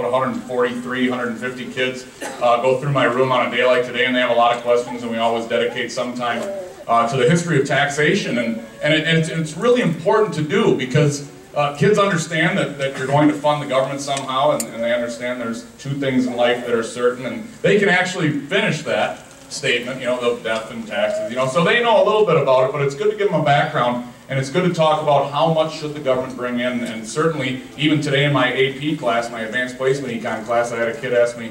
about 143, 150 kids go through my room on a day like today, and they have a lot of questions, and we always dedicate some time to the history of taxation. And it's really important to do, because kids understand that you're going to fund the government somehow, and they understand there's two things in life that are certain, and they can actually finish that statement, you know, the death and taxes, you know, so they know a little bit about it, but it's good to give them a background, and it's good to talk about how much should the government bring in. And certainly, even today in my AP class, my advanced placement econ class, I had a kid ask me,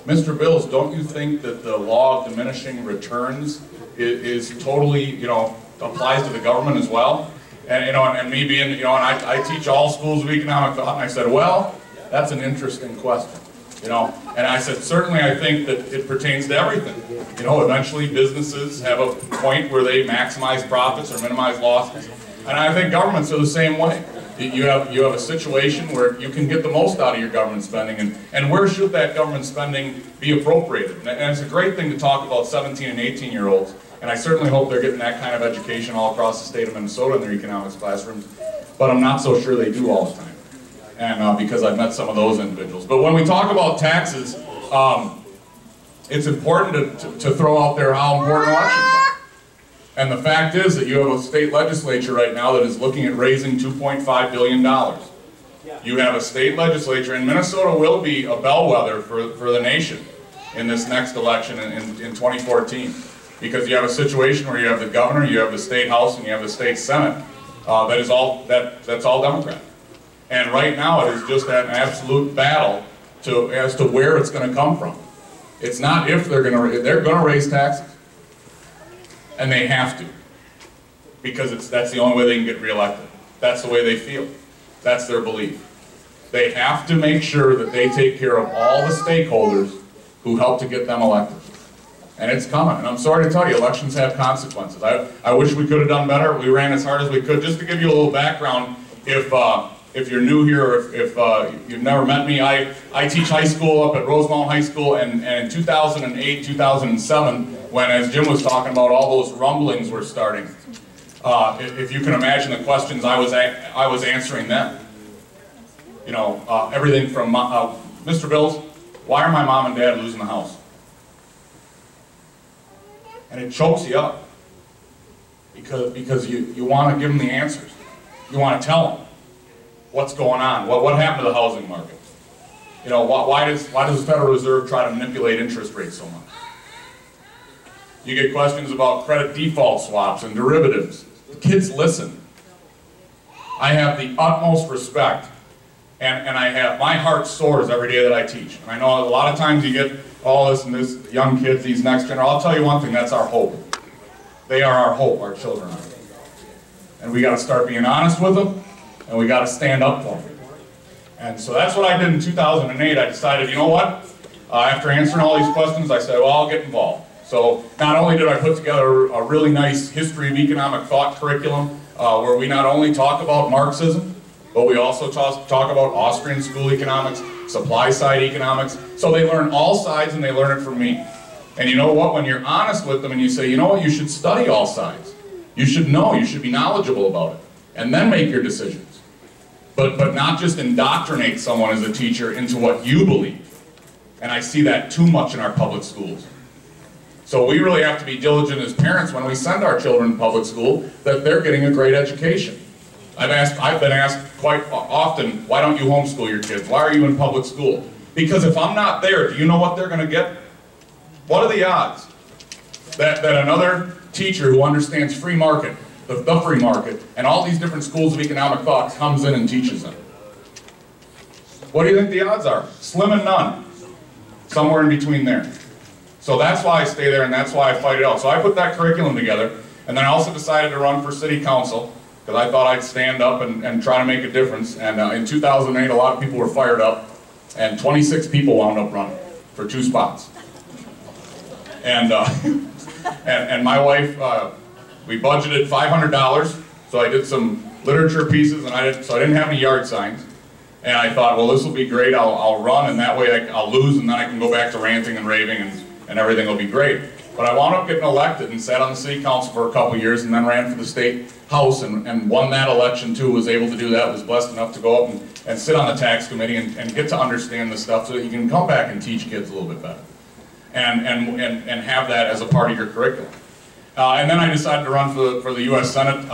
Mr. Bills, don't you think that the law of diminishing returns is totally, you know, applies to the government as well? And, you know, and me being, you know, and I teach all schools of economic thought, and I said, well, that's an interesting question, you know. And I said, certainly I think that it pertains to everything. You know, eventually businesses have a point where they maximize profits or minimize losses. And I think governments are the same way. You have a situation where you can get the most out of your government spending, and where should that government spending be appropriated? And it's a great thing to talk about 17 and 18-year-olds, and I certainly hope they're getting that kind of education all across the state of Minnesota in their economics classrooms, but I'm not so sure they do all the time, and because I've met some of those individuals. But when we talk about taxes, it's important to throw out there how important elections are. And the fact is that you have a state legislature right now that is looking at raising $2.5 billion. You have a state legislature, and Minnesota will be a bellwether for the nation in this next election in 2014. Because you have a situation where you have the governor, you have the state house, and you have the state senate that's all Democrat. And right now it is just an absolute battle as to where it's going to come from. It's not if they're going to raise taxes. And they have to, because that's the only way they can get reelected. That's the way they feel. That's their belief. They have to make sure that they take care of all the stakeholders who help to get them elected. And it's coming. And I'm sorry to tell you, elections have consequences. I wish we could have done better. We ran as hard as we could. Just to give you a little background, if you're new here, or if you've never met me, I teach high school up at Rosemount High School, and in 2008, 2007, when, as Jim was talking about, all those rumblings were starting, if you can imagine the questions I was answering then. You know, everything from, Mr. Bills, why are my mom and dad losing the house? And it chokes you up, because you want to give them the answers. You want to tell them what's going on, what happened to the housing market. You know, why does the Federal Reserve try to manipulate interest rates so much? You get questions about credit default swaps and derivatives. The kids listen. I have the utmost respect, and my heart soars every day that I teach. And I know a lot of times you get all this and this young kids, these next generation. I'll tell you one thing, that's our hope. They are our hope, our children are. And we got to start being honest with them, and we got to stand up for them. And so that's what I did in 2008. I decided, you know what? After answering all these questions, I said, well, I'll get involved. So not only did I put together a really nice history of economic thought curriculum, where we not only talk about Marxism, but we also talk about Austrian school economics, supply side economics. So they learn all sides, and they learn it from me. And you know what? When you're honest with them and you say, you know what, you should study all sides. You should know, you should be knowledgeable about it, and then make your decisions. But not just indoctrinate someone as a teacher into what you believe. And I see that too much in our public schools. So we really have to be diligent as parents when we send our children to public school that they're getting a great education. I've been asked quite often, why don't you homeschool your kids? Why are you in public school? Because if I'm not there, do you know what they're going to get? What are the odds that another teacher who understands free market, the free market, and all these different schools of economic thought comes in and teaches them? What do you think the odds are? Slim and none. Somewhere in between there. So that's why I stay there, and that's why I fight it out. So I put that curriculum together, and then I also decided to run for city council, because I thought I'd stand up and try to make a difference. And in 2008, a lot of people were fired up, and 26 people wound up running for 2 spots. And and my wife, we budgeted $500, so I did some literature pieces, and I didn't have any yard signs. And I thought, well, this will be great. I'll run, and that way I'll lose, and then I can go back to ranting and raving, and everything will be great. But I wound up getting elected and sat on the city council for a couple years and then ran for the state house and won that election too, was able to do that, was blessed enough to go up and sit on the tax committee and get to understand the stuff so that you can come back and teach kids a little bit better and have that as a part of your curriculum. And then I decided to run for the U.S. Senate.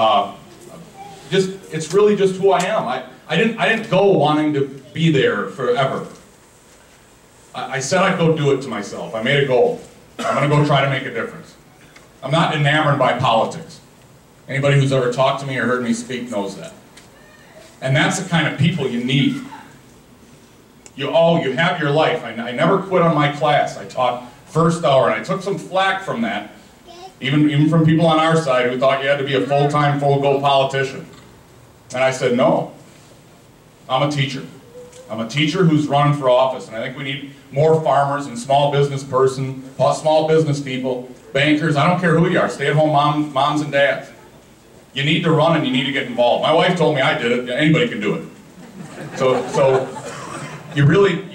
It's really just who I am. I didn't go wanting to be there forever. I said I'd go do it to myself. I made a goal. I'm going to go try to make a difference. I'm not enamored by politics. Anybody who's ever talked to me or heard me speak knows that. And that's the kind of people you need. You have your life. I never quit on my class. I taught first hour, and I took some flack from that, even from people on our side who thought you had to be a full-time, full-go politician. And I said, no, I'm a teacher. I'm a teacher who's running for office, and I think we need more farmers and small business people, bankers, I don't care who you are, stay-at-home moms and dads. You need to run and you need to get involved. My wife told me I did it, anybody can do it. So you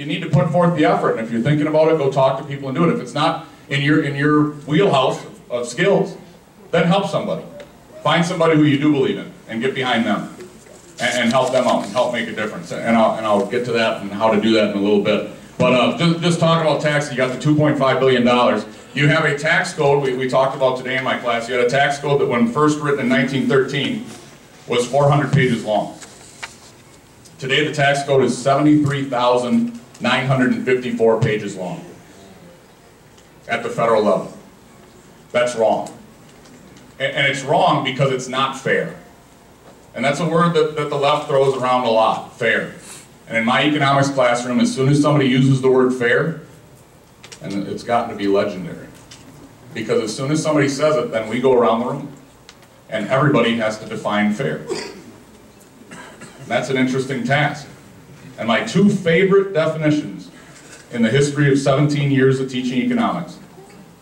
need to put forth the effort, and if you're thinking about it, go talk to people and do it. If it's not in your wheelhouse of skills, then help somebody. Find somebody who you do believe in and get behind them. And help them out and help make a difference. And I'll get to that and how to do that in a little bit. But just talking about taxes, you got the $2.5 billion. You have a tax code, we talked about today in my class, you had a tax code that when first written in 1913 was 400 pages long. Today the tax code is 73,954 pages long at the federal level. That's wrong. And it's wrong because it's not fair. And that's a word that the left throws around a lot, fair. And in my economics classroom, as soon as somebody uses the word fair, and it's gotten to be legendary, because as soon as somebody says it, then we go around the room. And everybody has to define fair. And that's an interesting task. And my two favorite definitions in the history of 17 years of teaching economics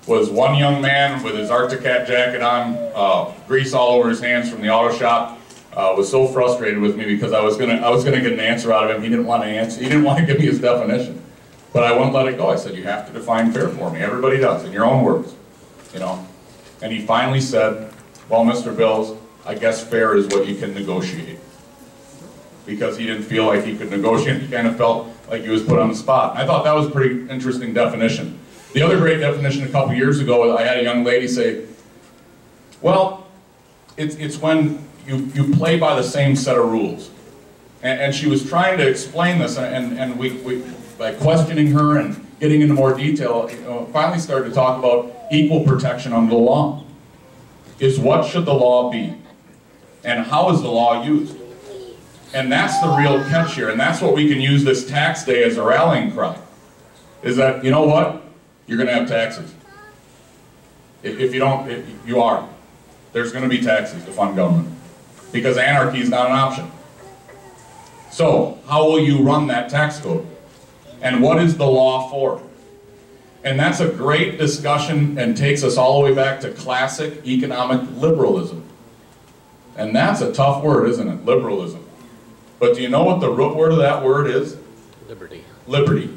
was one young man with his Arctic Cat jacket on, grease all over his hands from the auto shop, was so frustrated with me because I was gonna get an answer out of him. He didn't want to answer. He didn't want to give me his definition, but I wouldn't let it go. I said, "You have to define fair for me." Everybody does, in your own words, you know. And he finally said, "Well, Mr. Bills, I guess fair is what you can negotiate." Because he didn't feel like he could negotiate. He kind of felt like he was put on the spot. I thought that was a pretty interesting definition. The other great definition a couple years ago, I had a young lady say, "Well, it's when you play by the same set of rules." And she was trying to explain this, and we by questioning her and getting into more detail, finally started to talk about equal protection under the law. Is what should the law be? And how is the law used? And that's the real catch here, and that's what we can use this tax day as a rallying cry. Is that, you know what? You're going to have taxes. If you don't, you are. There's going to be taxes to fund government. Because anarchy is not an option. So, how will you run that tax code? And what is the law for? And that's a great discussion and takes us all the way back to classic economic liberalism. And that's a tough word, isn't it? Liberalism. But do you know what the root word of that word is? Liberty. Liberty.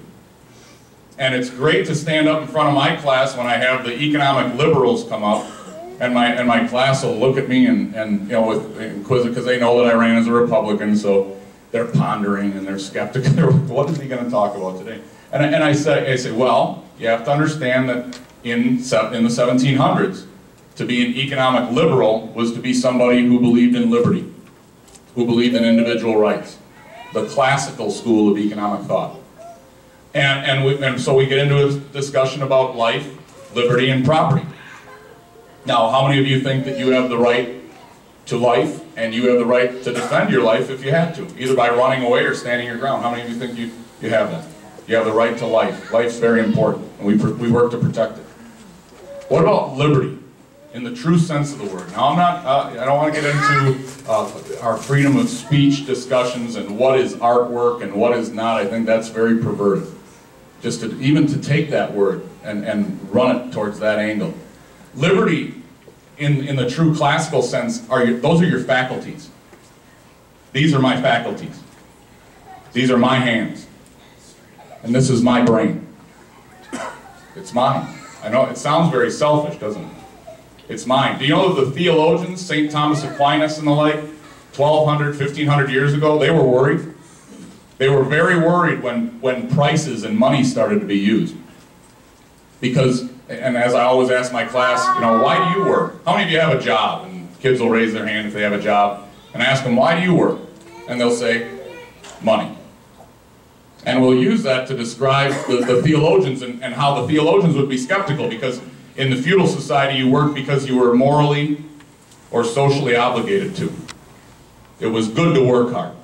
And it's great to stand up in front of my class when I have the economic liberals come up, and my class will look at me and you know, with inquisitive, because they know that I ran as a Republican, so they're pondering and they're skeptical. What is he going to talk about today? And I say, well, you have to understand that in the 1700s, to be an economic liberal was to be somebody who believed in liberty, who believed in individual rights, the classical school of economic thought. And so we get into a discussion about life, liberty, and property. Now, how many of you think that you have the right to life, and you have the right to defend your life if you had to, either by running away or standing your ground? How many of you think you have that? You have the right to life. Life's very important, and we work to protect it. What about liberty, in the true sense of the word? Now, I don't want to get into our freedom of speech discussions and what is artwork and what is not. I think that's very perverted. Just even to take that word and run it towards that angle. Liberty, in the true classical sense, those are your faculties. These are my faculties. These are my hands. And this is my brain. It's mine. I know it sounds very selfish, doesn't it? It's mine. Do you know that the theologians, St. Thomas Aquinas and the like, 1,200, 1,500 years ago, they were worried? They were very worried when prices and money started to be used. Because, and as I always ask my class, you know, why do you work? How many of you have a job? And kids will raise their hand if they have a job. And I ask them, why do you work? And they'll say, money. And we'll use that to describe the theologians and how the theologians would be skeptical, because in the feudal society you worked because you were morally or socially obligated to. It was good to work hard.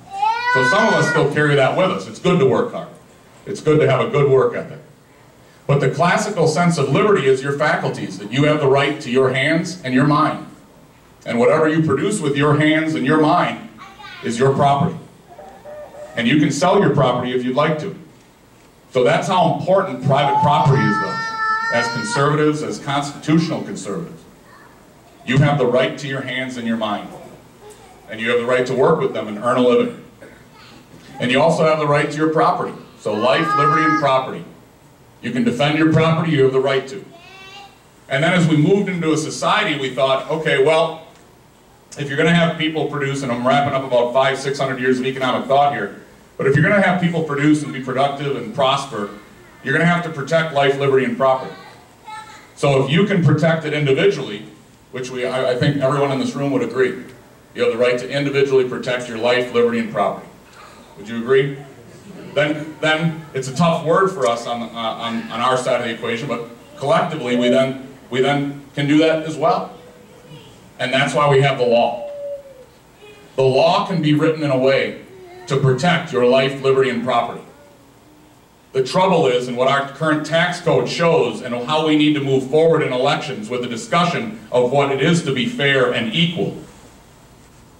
So some of us still carry that with us. It's good to work hard. It's good to have a good work ethic. But the classical sense of liberty is your faculties, that you have the right to your hands and your mind. And whatever you produce with your hands and your mind is your property. And you can sell your property if you'd like to. So that's how important private property is to us, as conservatives, as constitutional conservatives. You have the right to your hands and your mind. And you have the right to work with them and earn a living. And you also have the right to your property. So life, liberty, and property. You can defend your property, you have the right to. And then as we moved into a society, we thought, okay, well, if you're going to have people produce, and I'm wrapping up about 500, 600 years of economic thought here, but if you're going to have people produce and be productive and prosper, you're going to have to protect life, liberty, and property. So if you can protect it individually, which I think everyone in this room would agree, you have the right to individually protect your life, liberty, and property. Would you agree? Then it's a tough word for us on our side of the equation, but collectively we then can do that as well. And that's why we have the law. The law can be written in a way to protect your life, liberty, and property. The trouble is, and what our current tax code shows, and how we need to move forward in elections with a discussion of what it is to be fair and equal,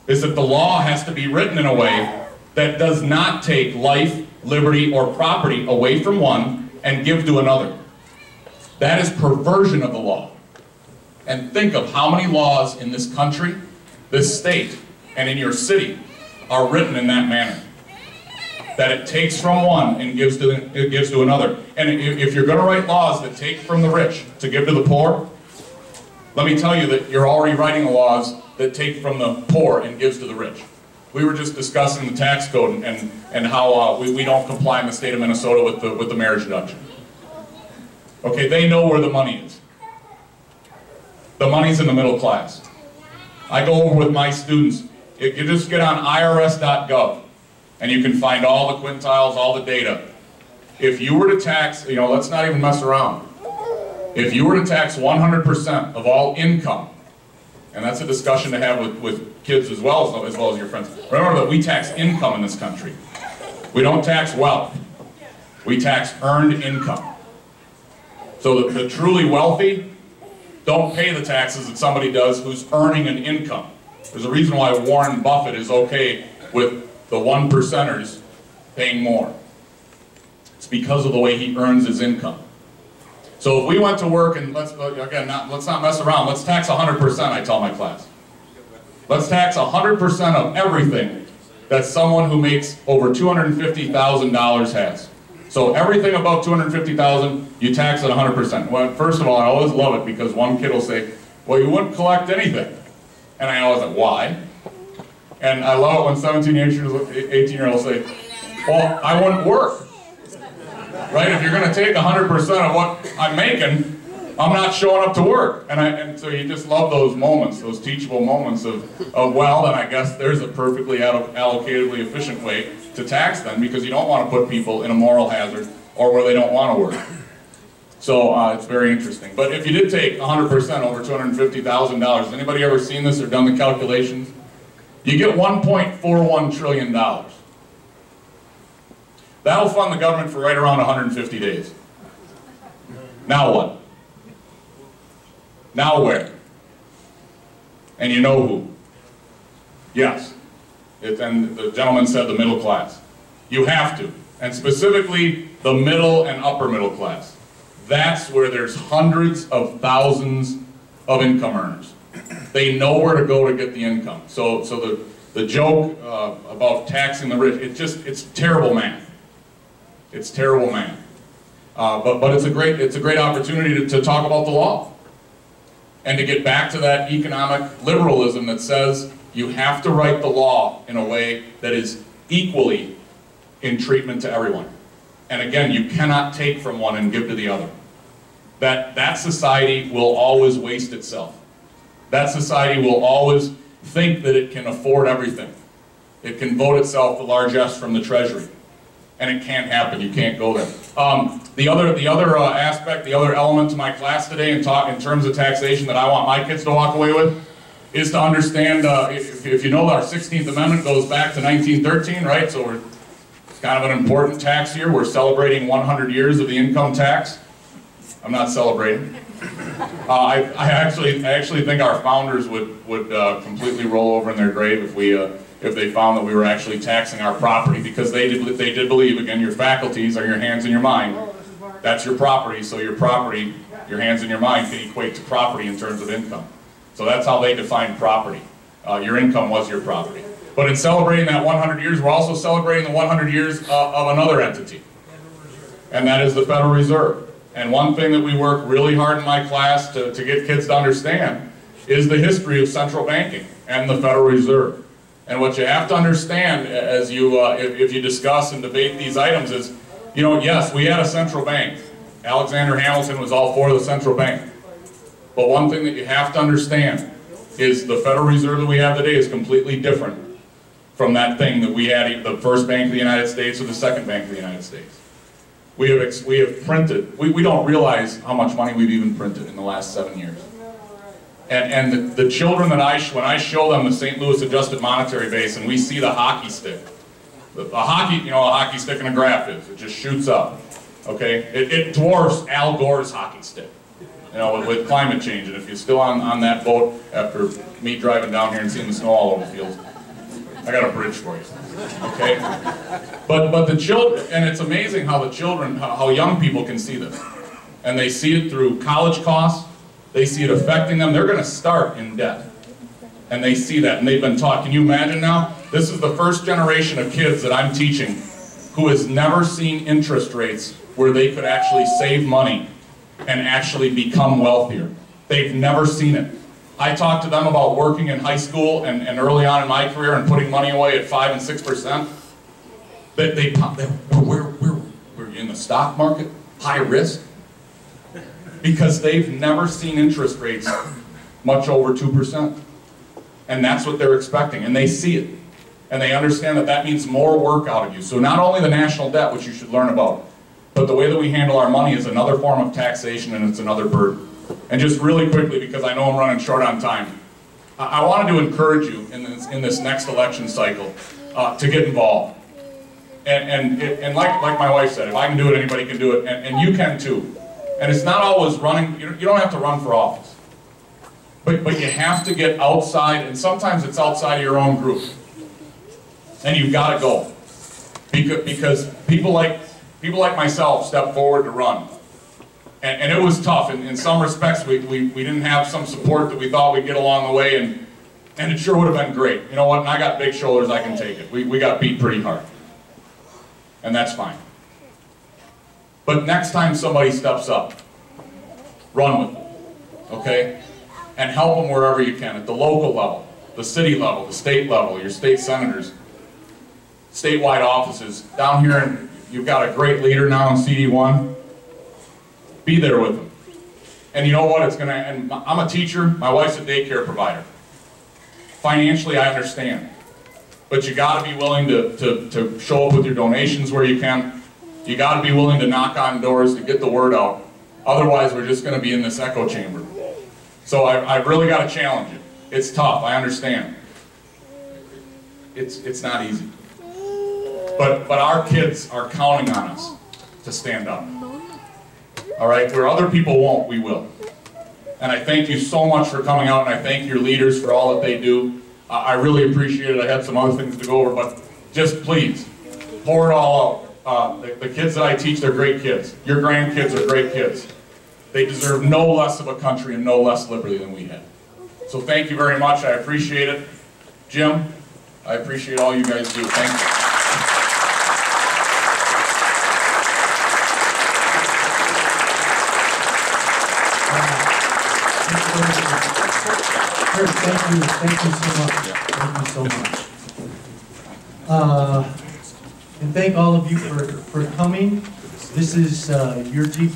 is that the law has to be written in a way that does not take life, liberty, or property away from one and give to another. That is perversion of the law. And think of how many laws in this country, this state, and in your city are written in that manner. That it takes from one and gives to another. And if you're going to write laws that take from the rich to give to the poor, let me tell you that you're already writing laws that take from the poor and gives to the rich. We were just discussing the tax code and how we don't comply in the state of Minnesota with the marriage deduction. Okay, they know where the money is. The money's in the middle class. I go over with my students. You just get on irs.gov and you can find all the quintiles, all the data. If you were to tax, let's not even mess around. If you were to tax 100% of all income, and that's a discussion to have with kids as well as your friends. Remember that we tax income in this country. We don't tax wealth. We tax earned income. So the truly wealthy don't pay the taxes that somebody does who's earning an income. There's a reason why Warren Buffett is okay with the 1%ers paying more. It's because of the way he earns his income. So if we went to work and let's not mess around, let's tax 100%, I tell my class. Let's tax 100% of everything that someone who makes over $250,000 has. So everything above $250,000, you tax at 100%. Well, first of all, I always love it because one kid will say, well, you wouldn't collect anything. And I always say, why? And I love it when 17, 18-year-olds say, well, I wouldn't work. Right? If you're going to take 100% of what I'm making, I'm not showing up to work. And so you just love those moments, those teachable moments of well, then I guess there's a perfectly allocatively efficient way to tax them, because you don't want to put people in a moral hazard or where they don't want to work. So it's very interesting. But if you did take 100% over $250,000, has anybody ever seen this or done the calculations? You get $1.41 trillion. That'll fund the government for right around 150 days. Now what? Now where? And you know who? Yes. And the gentleman said the middle class. You have to. And specifically the middle and upper middle class. That's where there's hundreds of thousands of income earners. They know where to go to get the income. So the joke about taxing the rich, it's terrible math. It's terrible math. But it's a great opportunity to talk about the law and to get back to that economic liberalism that says you have to write the law in a way that is equally in treatment to everyone. And again, you cannot take from one and give to the other. That society will always waste itself. That society will always think that it can afford everything. It can vote itself the largesse from the treasury. And it can't happen, you can't go there. The other aspect, the other element to my class today in terms of taxation that I want my kids to walk away with is to understand, if you know, our 16th Amendment goes back to 1913, right? So it's kind of an important tax year. We're celebrating 100 years of the income tax. I'm not celebrating. I actually think our founders would completely roll over in their grave if they found that we were actually taxing our property, because they did believe, again, your faculties are your hands and your mind. That's your property, so your property, your hands and your mind can equate to property in terms of income. So that's how they defined property. Your income was your property. But in celebrating that 100 years, we're also celebrating the 100 years of another entity, and that is the Federal Reserve. And one thing that we work really hard in my class to get kids to understand is the history of central banking and the Federal Reserve. And what you have to understand as you, if you discuss and debate these items is, you know, yes, we had a central bank. Alexander Hamilton was all for the central bank. But one thing that you have to understand is the Federal Reserve that we have today is completely different from that thing that we had, the first bank of the United States or the second bank of the United States. We have printed, we don't realize how much money we've even printed in the last 7 years. And the children that when I show them the St. Louis adjusted monetary base and we see the hockey stick, a hockey stick and a graph is, it just shoots up, okay? It dwarfs Al Gore's hockey stick, you know, with climate change. And if you're still on that boat after me driving down here and seeing the snow all over the fields, I got a bridge for you, okay? But the children, and it's amazing how the children, how young people can see this. And they see it through college costs. They see it affecting them. They're going to start in debt. And they see that, and they've been taught. Can you imagine now? This is the first generation of kids that I'm teaching who has never seen interest rates where they could actually save money and actually become wealthier. They've never seen it. I talked to them about working in high school and early on in my career and putting money away at 5 and 6%. We're in the stock market, high risk. Because they've never seen interest rates much over 2%. And that's what they're expecting, and they see it. And they understand that that means more work out of you. So not only the national debt, which you should learn about, but the way that we handle our money is another form of taxation, and it's another burden. And just really quickly, because I know I'm running short on time, I wanted to encourage you in this next election cycle to get involved. And like my wife said, if I can do it, anybody can do it, and you can too. And it's not always running, you don't have to run for office. But you have to get outside, and sometimes it's outside of your own group. And you've got to go. Because people like myself stepped forward to run. And it was tough. In some respects, we didn't have some support that we thought we'd get along the way, and it sure would have been great. You know what, and I got big shoulders, I can take it. We got beat pretty hard. And that's fine. But next time somebody steps up, run with them, okay? And help them wherever you can, at the local level, the city level, the state level, your state senators, statewide offices. Down here, and you've got a great leader now in CD1. Be there with them. And you know what, and I'm a teacher, my wife's a daycare provider. Financially, I understand. But you gotta be willing to show up with your donations where you can. You got to be willing to knock on doors to get the word out. Otherwise, we're just going to be in this echo chamber. So I've really got to challenge you. It's tough, I understand. It's not easy. But our kids are counting on us to stand up. All right? Where other people won't, we will. And I thank you so much for coming out, and I thank your leaders for all that they do. I really appreciate it. I had some other things to go over, but just please, pour it all out. The kids that I teach, they're great kids. Your grandkids are great kids. They deserve no less of a country and no less liberty than we have. So thank you very much. I appreciate it. Jim, I appreciate all you guys do. Thank you. Kurt, thank you so much. Thank you so much. And thank all of you for coming. This is your Jeep.